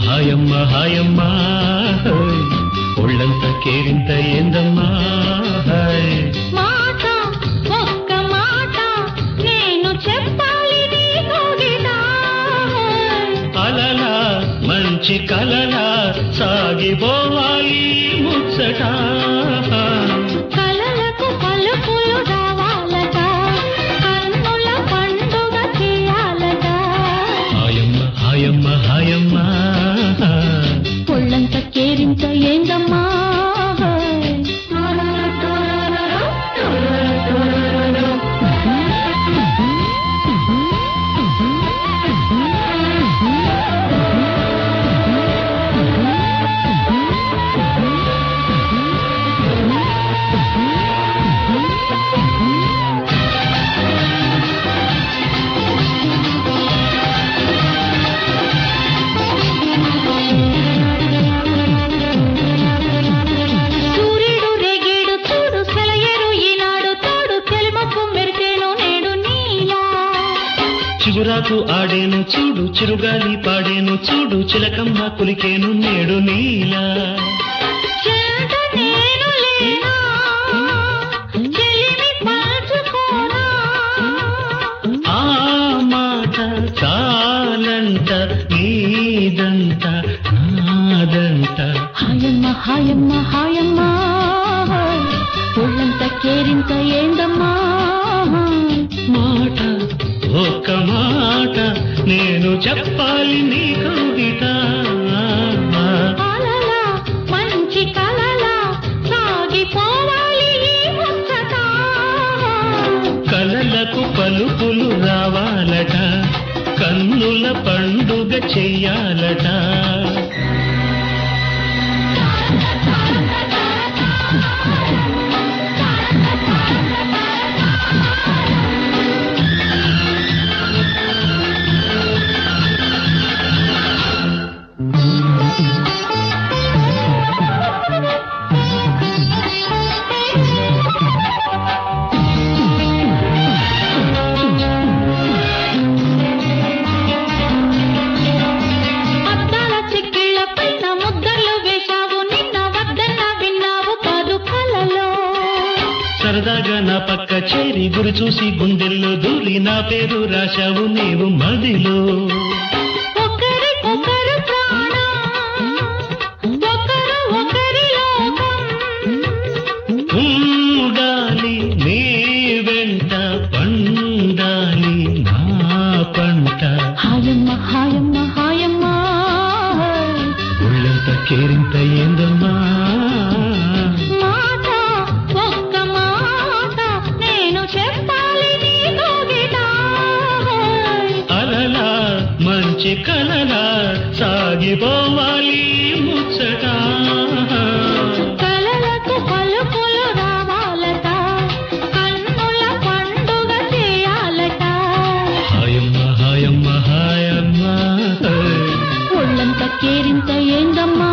హాయమ్మ హాయమ్మ ఒళ్ళంత కేరింత ఏందమ్మా మాట ఒక్క మాట నేను చెప్పాలి నీకు గిటా అలలా మంచి కలలా సాగిపోవాలి ముచ్చట కలలకు పలుకులు రావాలట కన్నుల పండుగ చేయాలట హాయమ్మ హాయమ్మ హాయమ్మ ఒళ్ళంత కేరింత ఏందమ్మా చిగురాకు ఆడేను చూడు చిరుగాలి పాడేను చూడు చిలకమ్మ కులికేను నేడు నీలా ఆ మాట చాలంట నీదంట నాదంట హాయమ్మ హాయమ్మ హాయమ్మ ఒళ్ళంత కేరింత ఏందమ్మా మాట ఒక్క మాట నేను చెప్పాలి నీకు గిట అలలా మంచి కలలా సాగిపోవాలి ఈ ముచ్చట కలలకు పలుకులు రావాలట కన్నుల పండుగ చెయ్యాలట సరదాగా నా పక్క చేరి గురి చూసి గుండెల్లో దూరి నా పేరు రాశావు నీవు మదిలో ఒకరికొకరు ప్రాణం ఒకరు ఒకరి లోకం ఉండాలి నీ వెంట పండాలి నా పంట హాయమ్మ హాయమ్మ హాయమ్మ ఒళ్ళంత కేరింత ఏందమ్మా మాట ఒక్క మాట నేను చెప్పాలి నీకు గిటా అలలా మంచి కలలా సాగిపోవాలి ముచ్చట కలలకు పలుకులు రావాలట కన్నుల పండుగ చేయాలట హాయమ్మ హాయమ్మ హాయమ్మ ఒళ్ళంత కేరింత ఏందమ్మా